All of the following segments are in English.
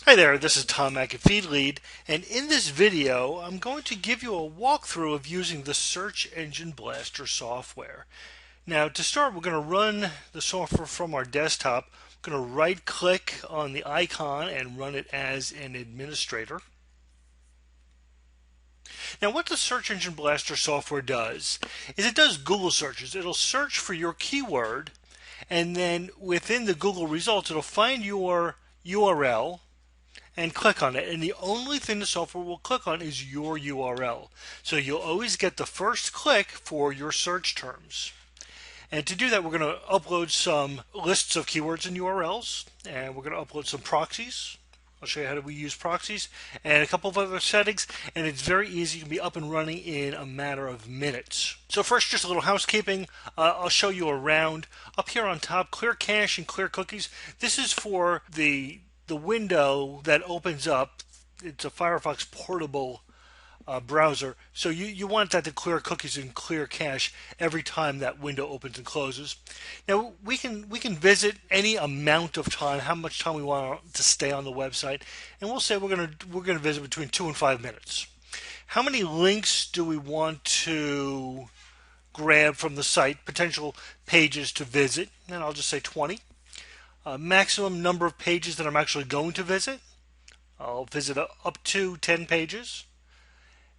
Hi there, this is Tom Mack at FeedLead, and in this video I'm going to give you a walkthrough of using the Search Engine Blaster software. Now to start, we're going to run the software from our desktop. We're going to right click on the icon and run it as an administrator. Now what the Search Engine Blaster software does is it does Google searches. It'll search for your keyword, and then within the Google results it'll find your URL and click on it, and the only thing the software will click on is your URL. So you'll always get the first click for your search terms. And to do that, we're going to upload some lists of keywords and URLs, and we're going to upload some proxies. I'll show you how we use proxies and a couple of other settings, and it's very easy. You can be up and running in a matter of minutes. So first, just a little housekeeping. I'll show you around. Up here on top, clear cache and clear cookies. This is for the window that opens up. It's a Firefox portable browser, so you want that to clear cookies and clear cache every time that window opens and closes. Now we can visit any amount of time, how much time we want to stay on the website, and we'll say we're gonna visit between 2 and 5 minutes. How many links do we want to grab from the site, potential pages to visit? And I'll just say 20. Maximum number of pages that I'm actually going to visit. I'll visit up to 10 pages.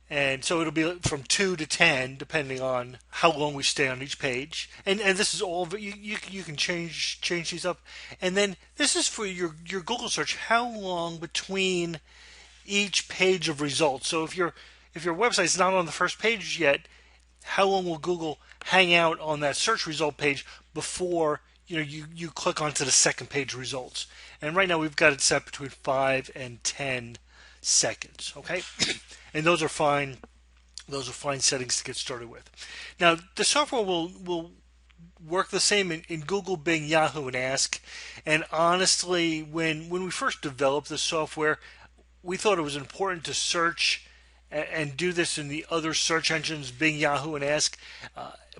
And so it'll be from 2 to 10 depending on how long we stay on each page. And this is all, you can change these up. And then this is for your Google search, how long between each page of results. So if your website's not on the first page yet, how long will Google hang out on that search result page before you click onto the second page results? And right now we've got it set between 5 and 10 seconds. Okay, and those are fine. Those are fine settings to get started with. Now the software will work the same in Google, Bing, Yahoo, and Ask. And honestly, when we first developed the software, we thought it was important to search and do this in the other search engines, Bing, Yahoo, and Ask.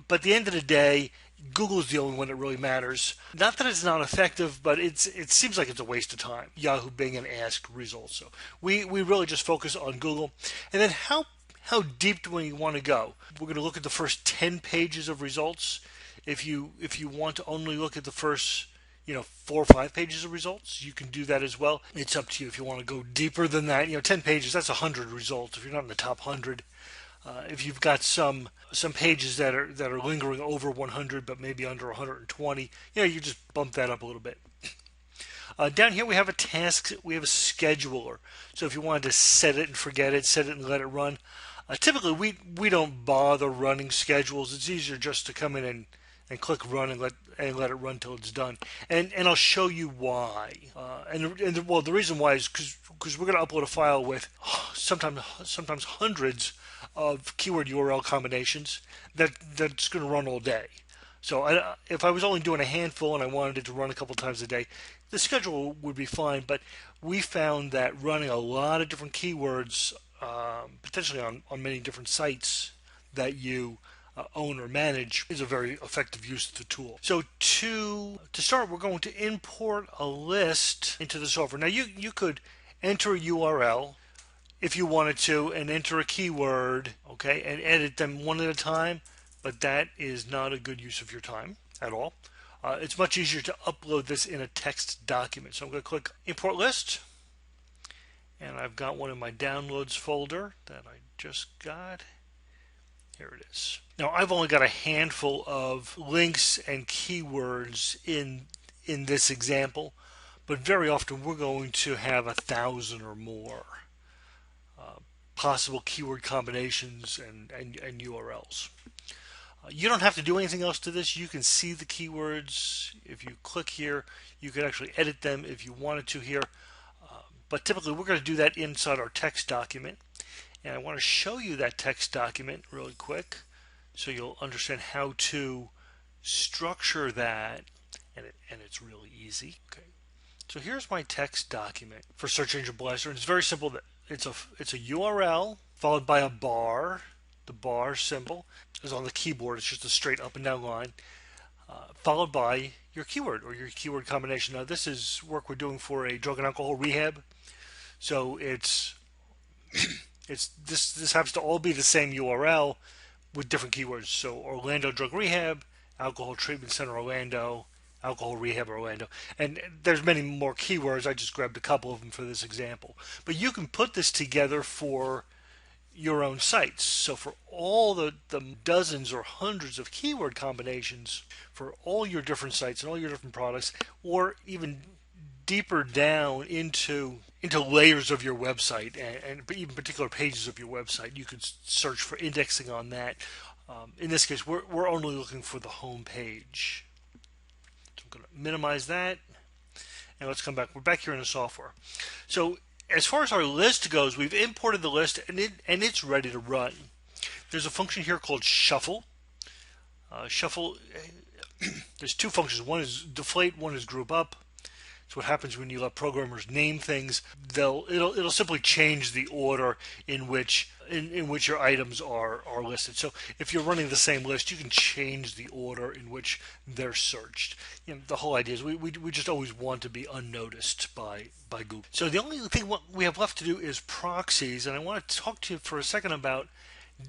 But at the end of the day, Google is the only one that really matters. Not that it's not effective, but it seems like it's a waste of time. Yahoo, Bing, and Ask results. So we really just focus on Google. And then how deep do we want to go? We're going to look at the first 10 pages of results. If you want to only look at the first 4 or 5 pages of results, you can do that as well. It's up to you if you want to go deeper than that. 10 pages, that's 100 results if you're not in the top 100. If you've got some pages that are lingering over 100 but maybe under 120, you just bump that up a little bit. Down here we have a task, we have a scheduler. So if you wanted to set it and forget it, set it and let it run. Typically we don't bother running schedules. It's easier just to come in and click run and let it run till it's done. And I'll show you why. Well, the reason why is because we're going to upload a file with sometimes hundreds of keyword URL combinations that's going to run all day. So if I was only doing a handful and I wanted it to run a couple times a day, the schedule would be fine. But we found that running a lot of different keywords, potentially on many different sites that you own or manage, is a very effective use of the tool. So to start, we're going to import a list into the software. Now you could enter a URL if you wanted to and enter a keyword, okay, and edit them one at a time, but that is not a good use of your time at all. It's much easier to upload this in a text document. So I'm going to click import list, and I've got one in my downloads folder that I just got. Here it is. Now I've only got a handful of links and keywords in this example, but very often we're going to have 1,000 or more possible keyword combinations and URLs. You don't have to do anything else to this. You can see the keywords. If you click here, you can actually edit them if you wanted to here. But typically we're going to do that inside our text document. And I want to show you that text document really quick so you'll understand how to structure that, and it's really easy. Okay, so here's my text document for Search Engine Blaster, and it's very simple. It's a URL followed by a bar. The bar symbol is on the keyboard. It's just a straight up and down line, followed by your keyword or your keyword combination. Now this is work we're doing for a drug and alcohol rehab. So this happens to all be the same URL with different keywords. So Orlando Drug Rehab, Alcohol Treatment Center Orlando, Alcohol Rehab Orlando, and there's many more keywords. I just grabbed a couple of them for this example. But you can put this together for your own sites. So for all the dozens or hundreds of keyword combinations for all your different sites and all your different products, or even deeper down into layers of your website and even particular pages of your website, you could search for indexing on that. In this case, we're only looking for the home page. So I'm going to minimize that, and let's come back. We're back here in the software. So as far as our list goes, we've imported the list and it's ready to run. There's a function here called shuffle. Shuffle. There's two functions. One is deflate. One is group up. So what happens when you let programmers name things? It'll simply change the order in which your items are listed. So if you're running the same list, you can change the order in which they're searched. The whole idea is we just always want to be unnoticed by Google. So the only thing what we have left to do is proxies, and I want to talk to you for a second about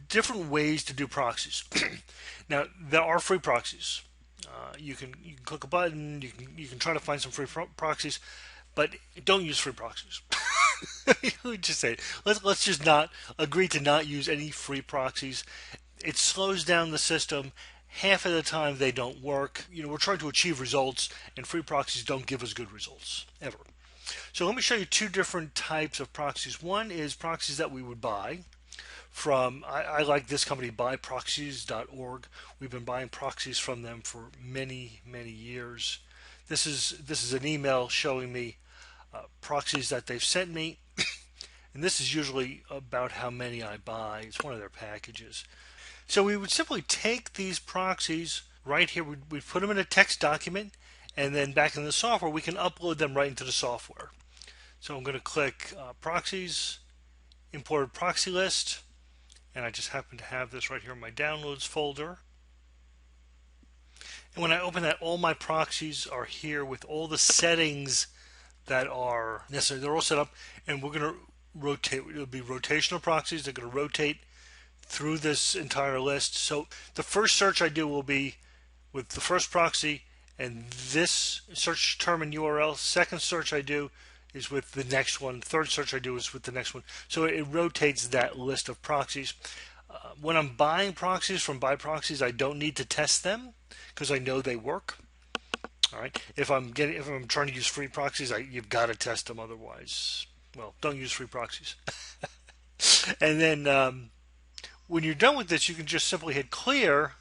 different ways to do proxies. Now there are free proxies. You can click a button. You can try to find some free proxies, but don't use free proxies. We just say let's just not agree to not use any free proxies. It slows down the system. Half of the time they don't work. We're trying to achieve results, and free proxies don't give us good results ever. So let me show you two different types of proxies. One is proxies that we would buy from, I like this company, buyproxies.org. We've been buying proxies from them for many years. This is an email showing me proxies that they've sent me, and this is usually about how many I buy. It's one of their packages. So we would simply take these proxies right here. We'd put them in a text document, and then back in the software we can upload them right into the software. So I'm going to click proxies, import proxy list. And I just happen to have this right here in my downloads folder. And when I open that, all my proxies are here with all the settings that are necessary. They're all set up, and we're going to rotate. It'll be rotational proxies. They're going to rotate through this entire list. So the first search I do will be with the first proxy and this search term and URL. Second search I do is with the next one. Third search I do is with the next one. So it rotates that list of proxies. When I'm buying proxies from BuyProxies, I don't need to test them because I know they work. All right. If I'm trying to use free proxies, you've got to test them. Otherwise, well, don't use free proxies. And then when you're done with this, you can just simply hit clear,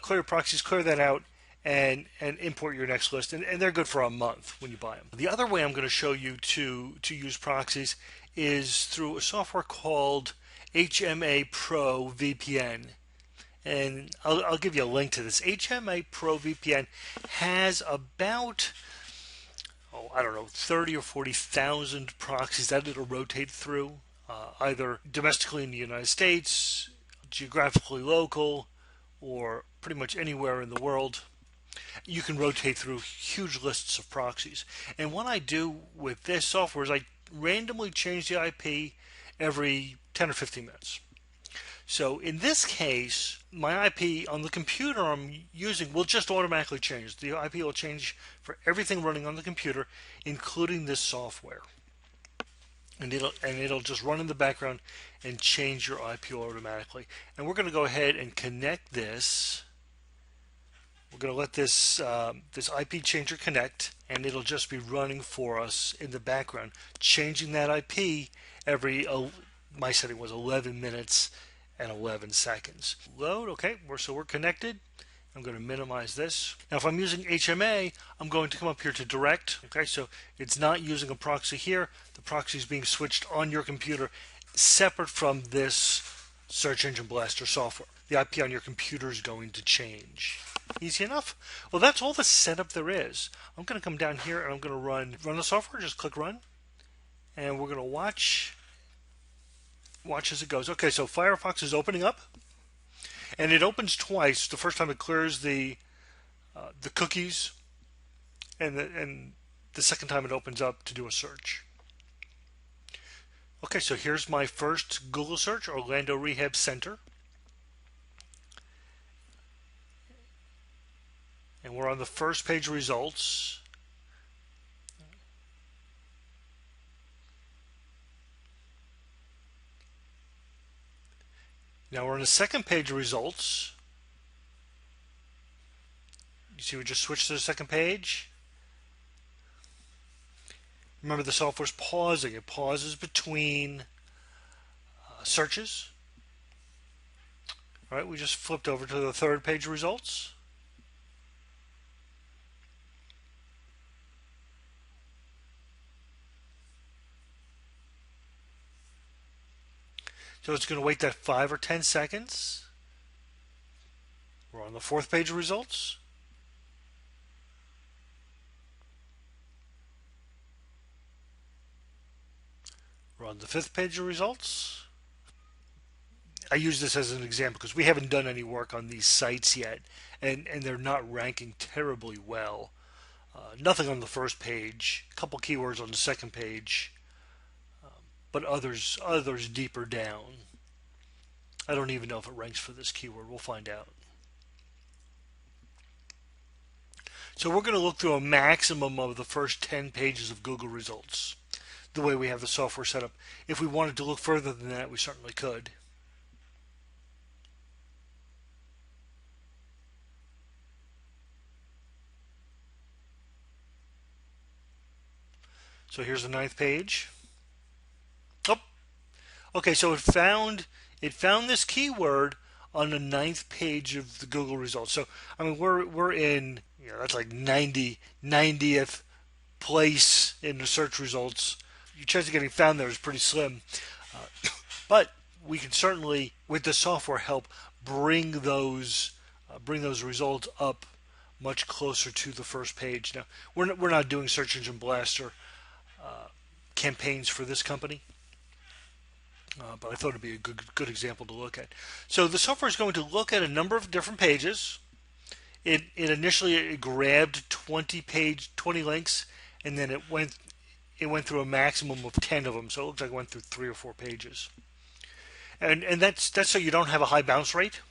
clear proxies, clear that out, and import your next list, and they're good for a month when you buy them. The other way I'm going to show you to use proxies is through a software called HMA Pro VPN, and I'll give you a link to this. HMA Pro VPN has about, I don't know, 30 or 40,000 proxies that it'll rotate through, either domestically in the United States, geographically local, or pretty much anywhere in the world. You can rotate through huge lists of proxies. And what I do with this software is I randomly change the IP every 10 or 15 minutes. So in this case, my IP on the computer I'm using will just automatically change. The IP will change for everything running on the computer, including this software. And it'll just run in the background and change your IP automatically. And we're going to go ahead and connect this. We're going to let this this IP changer connect, and it'll just be running for us in the background, changing that IP every, my setting was 11 minutes and 11 seconds. Load, okay, so we're connected. I'm going to minimize this. Now if I'm using HMA, I'm going to come up here to direct. Okay, so it's not using a proxy here. The proxy is being switched on your computer separate from this Search Engine Blaster software. The IP on your computer is going to change. Easy enough? Well, that's all the setup there is. I'm going to come down here and I'm going to run the software. Just click run. And we're going to watch as it goes. Okay, so Firefox is opening up. And it opens twice. The first time it clears the cookies, and the second time it opens up to do a search. Okay, so here's my first Google search, Orlando Rehab Center. And we're on the first page of results. Now we're on the second page of results. You see we just switched to the second page. Remember, the software's pausing. It pauses between searches. All right, we just flipped over to the third page of results. So it's going to wait that 5 or 10 seconds. We're on the fourth page of results. We're on the fifth page of results. I use this as an example because we haven't done any work on these sites yet, and they're not ranking terribly well. Nothing on the first page, a couple keywords on the second page, but others deeper down. I don't even know if it ranks for this keyword. We'll find out. So we're going to look through a maximum of the first 10 pages of Google results, the way we have the software set up. If we wanted to look further than that, we certainly could. So here's the ninth page. Oh, okay. So it found this keyword on the ninth page of the Google results. So I mean, we're in, that's like 90th place in the search results. Your chance of getting found there is pretty slim, but we can certainly, with the software help, bring those results up much closer to the first page. Now we're not doing Search Engine Blaster campaigns for this company, but I thought it'd be a good example to look at. So the software is going to look at a number of different pages. It initially grabbed 20 links, and then it went through a maximum of 10 of them. So it looks like it went through 3 or 4 pages. And that's so you don't have a high bounce rate.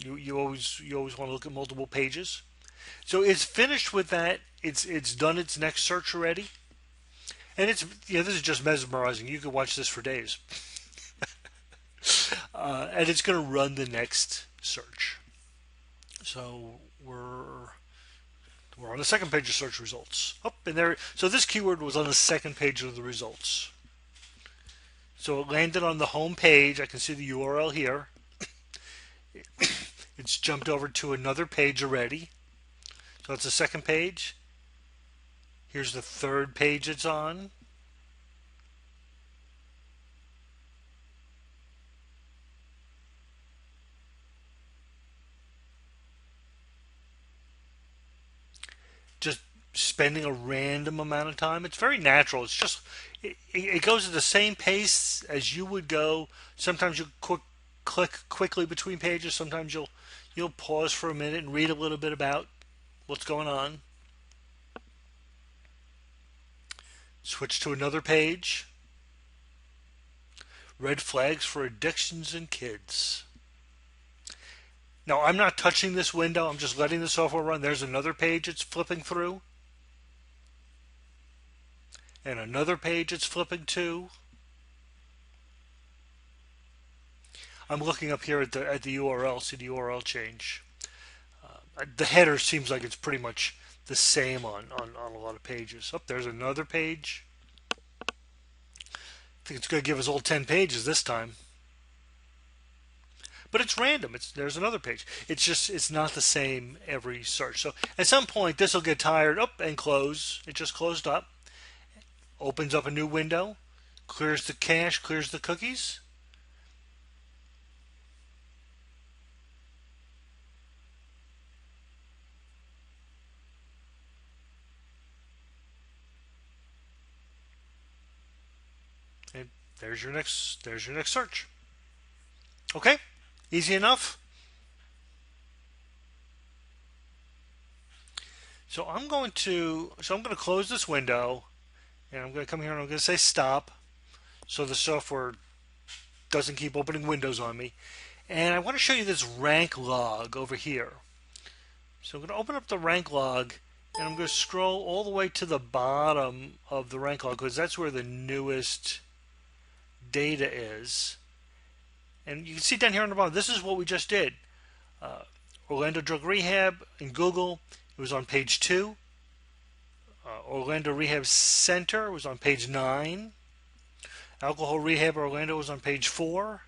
You always want to look at multiple pages. So it's finished with that. It's done its next search already. And this is just mesmerizing. You could watch this for days. And it's going to run the next search. So we're on the second page of search results. Oh, and there. So this keyword was on the second page of the results. So it landed on the home page. I can see the URL here. It's jumped over to another page already. So it's the second page. Here's the third page it's on. Just spending a random amount of time. It's very natural. It's just, it goes at the same pace as you would go. Sometimes you click quickly between pages. Sometimes you'll pause for a minute and read a little bit about what's going on. Switch to another page. Red flags for addictions in kids. Now, I'm not touching this window. I'm just letting the software run. There's another page it's flipping through. And another page it's flipping to. I'm looking up here at the URL. See the URL change. The header seems like it's pretty much the same on a lot of pages. Oh, there's another page. I think it's going to give us all 10 pages this time. But it's random. There's another page. It's not the same every search. So at some point this will get tired. Up and close. It just closed up. Opens up a new window. Clears the cache. Clears the cookies. And there's your next search. Okay? Easy enough? So I'm going to close this window, and I'm going to come here and I'm going to say stop. so the software doesn't keep opening windows on me. And I want to show you this rank log over here. So I'm going to open up the rank log, and I'm going to scroll all the way to the bottom of the rank log because that's where the newest data is. And you can see down here on the bottom, this is what we just did. Orlando Drug Rehab in Google, it was on page 2. Orlando Rehab Center was on page 9. Alcohol Rehab Orlando was on page 4.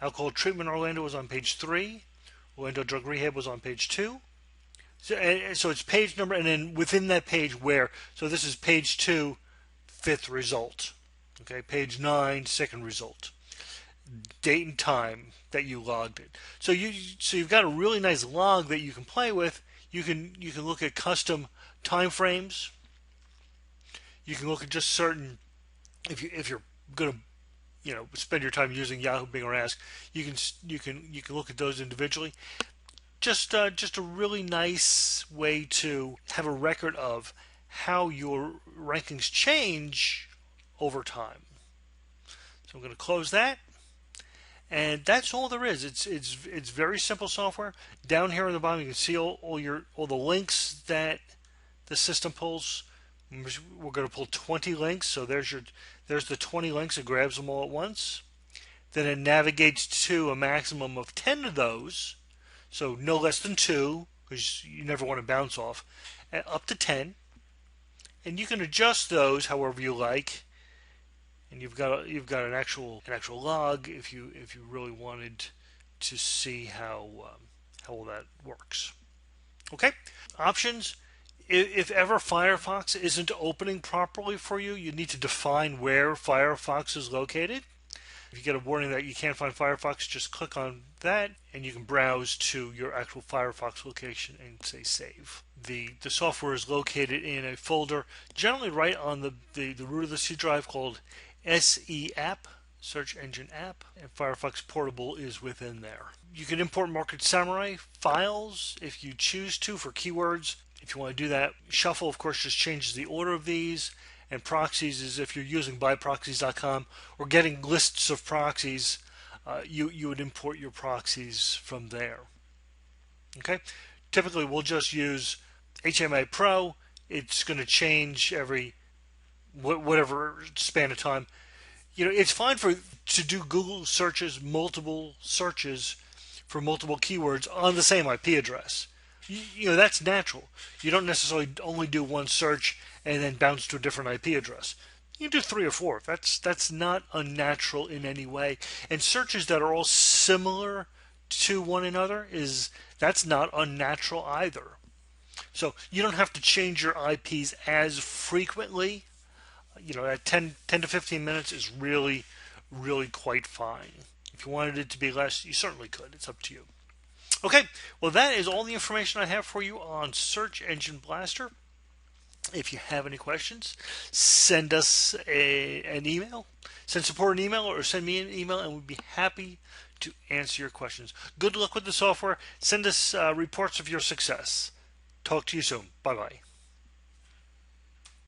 Alcohol Treatment Orlando was on page 3. Orlando Drug Rehab was on page 2. So it's page number, and then within that page where, so this is page 2, 5th result. Okay, page 9, 2nd result. Date and time that you logged it. So you've got a really nice log that you can play with. You can look at custom time frames. You can look at just certain, if you're going to spend your time using Yahoo, Bing, or Ask, you can look at those individually. Just a really nice way to have a record of how your rankings change over time. So I'm going to close that. And that's all there is. It's very simple software. Down here on the bottom, you can see all the links that the system pulls. We're going to pull 20 links. So there's the 20 links. It grabs them all at once. Then it navigates to a maximum of 10 of those. So no less than 2, because you never want to bounce off. Up to 10, and you can adjust those however you like. And you've got an actual log if you really wanted to see how all that works. Okay, options. If ever Firefox isn't opening properly for you, you need to define where Firefox is located. If you get a warning that you can't find Firefox, just click on that and you can browse to your actual Firefox location and say save. The software is located in a folder, generally right on the root of the C drive, called SE App, Search Engine App, and Firefox Portable is within there. You can import Market Samurai files if you choose to for keywords. If you want to do that, Shuffle, of course, just changes the order of these. And proxies is if you're using buyproxies.com or getting lists of proxies, you would import your proxies from there. Okay, typically we'll just use HMA Pro. It's going to change every whatever span of time. It's fine to do Google searches, multiple searches for multiple keywords on the same IP address. That's natural. You don't necessarily only do one search and then bounce to a different IP address. You can do 3 or 4. That's not unnatural in any way. And searches that are all similar to one another, that's not unnatural either. So you don't have to change your IPs as frequently. At 10 to 15 minutes is really, really quite fine. If you wanted it to be less, you certainly could. It's up to you. Okay, well, that is all the information I have for you on Search Engine Blaster. If you have any questions, send us an email. Send support an email or send me an email, and we'd be happy to answer your questions. Good luck with the software. Send us reports of your success. Talk to you soon. Bye-bye.